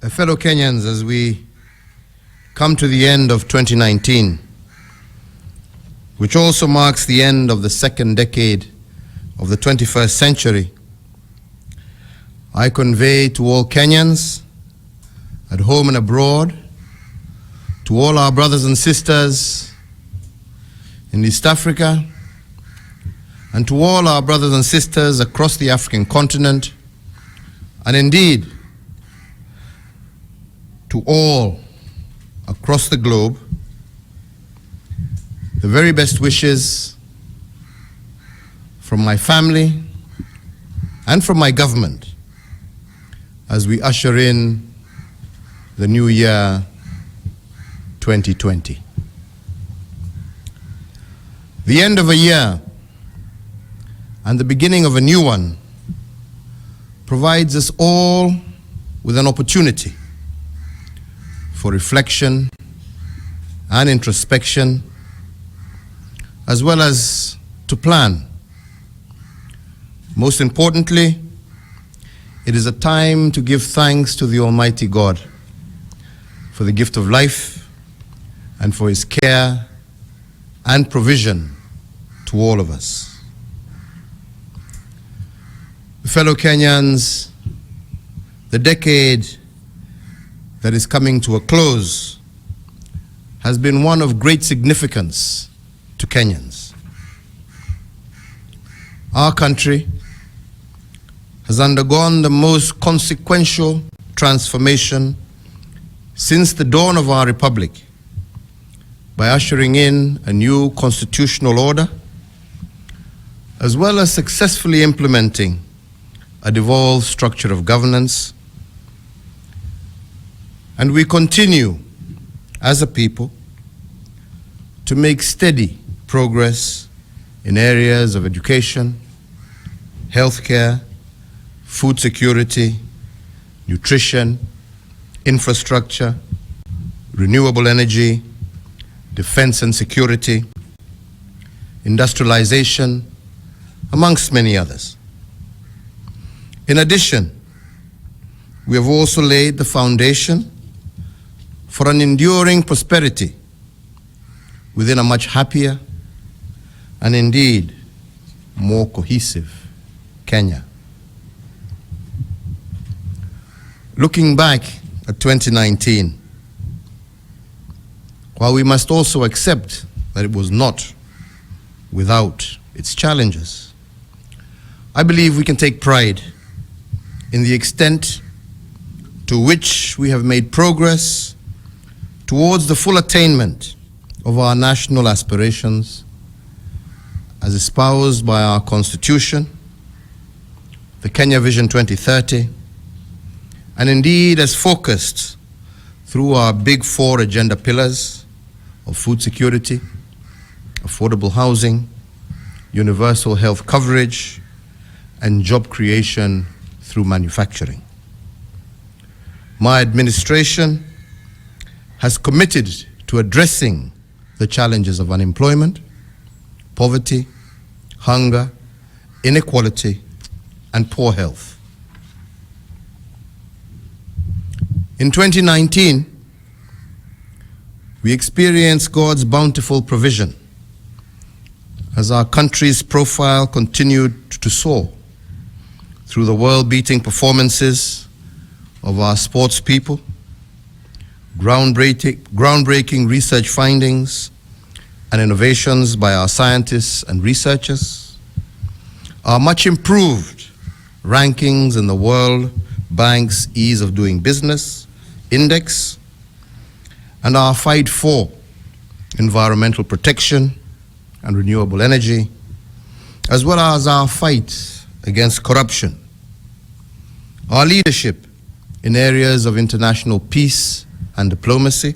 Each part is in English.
Fellow Kenyans, as we come to the end of 2019, which also marks the end of the second decade of the 21st century, I convey to all Kenyans, at home and abroad, to all our brothers and sisters in East Africa, and to all our brothers and sisters across the African continent, and indeed to all across the globe, the very best wishes from my family and from my government as we usher in the new year 2020. The end of a year and the beginning of a new one provides us all with an opportunity for reflection and introspection, as well as to plan. Most importantly, it is a time to give thanks to the Almighty God for the gift of life and for His care and provision to all of us. Fellow Kenyans, the decade that is coming to a close has been one of great significance to Kenyans. Our country has undergone the most consequential transformation since the dawn of our republic by ushering in a new constitutional order, as well as successfully implementing a devolved structure of governance. And we continue, as a people, to make steady progress in areas of education, healthcare, food security, nutrition, infrastructure, renewable energy, defense and security, industrialization, amongst many others. In addition, we have also laid the foundation for an enduring prosperity within a much happier and indeed more cohesive Kenya. Looking back at 2019, while we must also accept that it was not without its challenges, I believe we can take pride in the extent to which we have made progress towards the full attainment of our national aspirations as espoused by our Constitution, the Kenya Vision 2030, and indeed as focused through our big four agenda pillars of food security, affordable housing, universal health coverage, and job creation through manufacturing. My administration has committed to addressing the challenges of unemployment, poverty, hunger, inequality, and poor health. In 2019, we experienced God's bountiful provision as our country's profile continued to soar through the world-beating performances of our sports people, groundbreaking research findings and innovations by our scientists and researchers, our much improved rankings in the World Bank's Ease of Doing Business Index, and our fight for environmental protection and renewable energy, as well as our fight against corruption, our leadership in areas of international peace and diplomacy,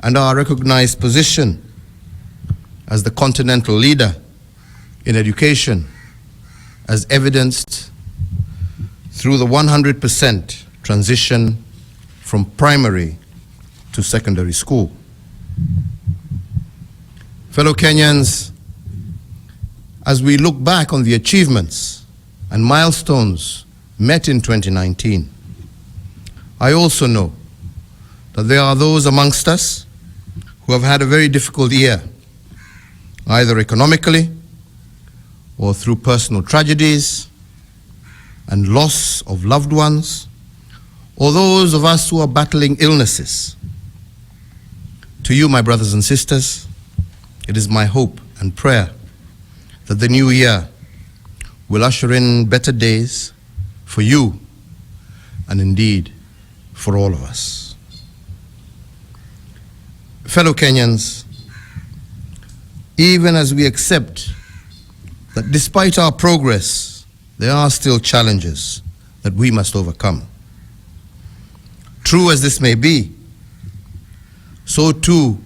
and our recognized position as the continental leader in education, as evidenced through the 100% transition from primary to secondary school. Fellow Kenyans, as we look back on the achievements and milestones met in 2019, I also know that there are those amongst us who have had a very difficult year, either economically or through personal tragedies and loss of loved ones, or those of us who are battling illnesses. To you, my brothers and sisters, it is my hope and prayer that the new year will usher in better days for you and indeed for all of us. Fellow Kenyans, even as we accept that despite our progress, there are still challenges that we must overcome. True as this may be, so too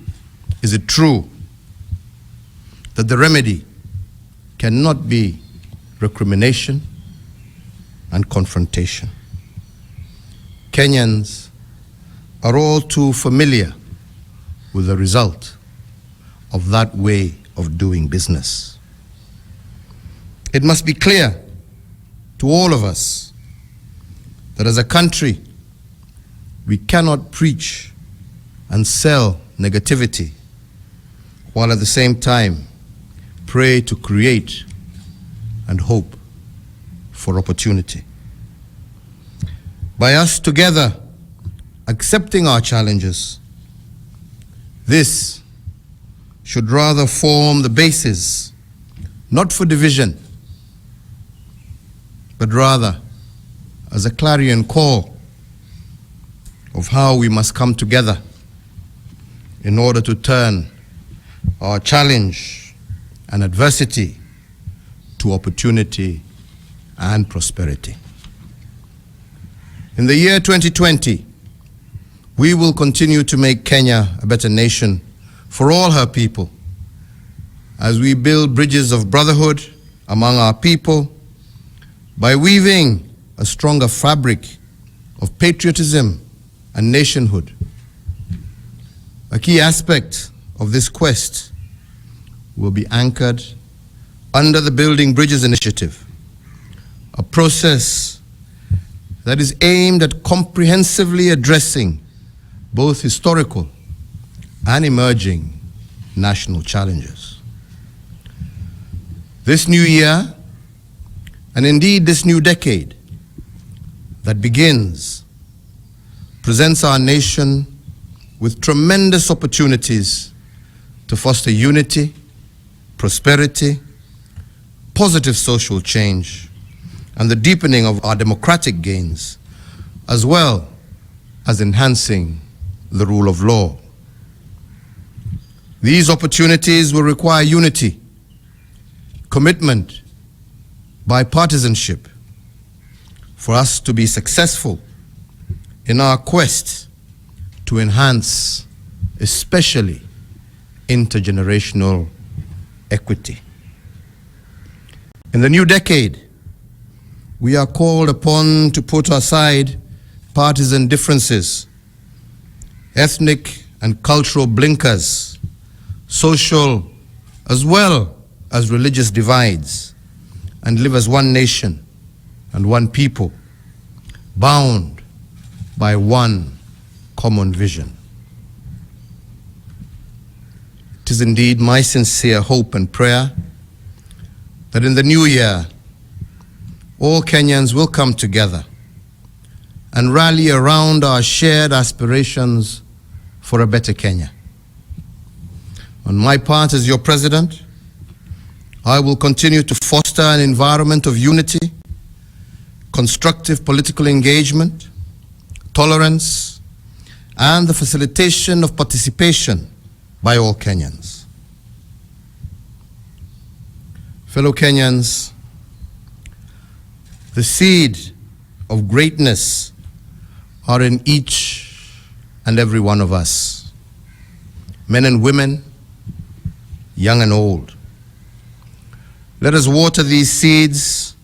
is it true that the remedy cannot be recrimination and confrontation. Kenyans are all too familiar with the result of that way of doing business. It must be clear to all of us that as a country, we cannot preach and sell negativity while at the same time pray to create and hope for opportunity. By us together accepting our challenges, this should rather form the basis, not for division, but rather as a clarion call of how we must come together in order to turn our challenge and adversity to opportunity and prosperity. In the year 2020, we will continue to make Kenya a better nation for all her people as we build bridges of brotherhood among our people by weaving a stronger fabric of patriotism and nationhood. A key aspect of this quest will be anchored under the Building Bridges Initiative, a process that is aimed at comprehensively addressing both historical and emerging national challenges. This new year, and indeed this new decade that begins, presents our nation with tremendous opportunities to foster unity, prosperity, positive social change, and the deepening of our democratic gains, as well as enhancing the rule of law. These opportunities will require unity, commitment, bipartisanship for us to be successful in our quest to enhance, especially intergenerational equity. In the new decade, we are called upon to put aside partisan differences, ethnic and cultural blinkers, social as well as religious divides, and live as one nation and one people, bound by one common vision. It is indeed my sincere hope and prayer that in the new year, all Kenyans will come together and rally around our shared aspirations for a better Kenya. On my part as your president, I will continue to foster an environment of unity, constructive political engagement, tolerance, and the facilitation of participation by all Kenyans. Fellow Kenyans, the seed of greatness are in each and every one of us, men and women, young and old. Let us water these seeds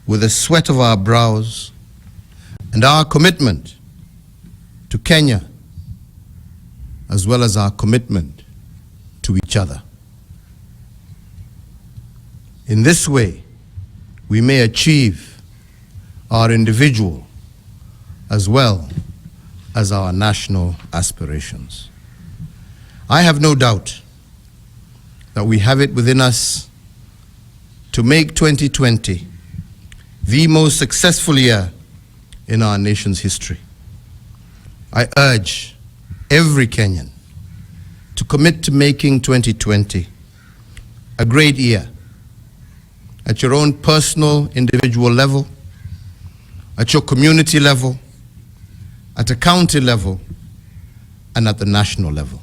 with the sweat of our brows and our commitment to Kenya, as well as our commitment to each other. In this way, we may achieve our individual as well as our national aspirations. I have no doubt that we have it within us to make 2020 the most successful year in our nation's history. I urge every Kenyan to commit to making 2020 a great year at your own personal, individual level, at your community level, at a county level, and at the national level.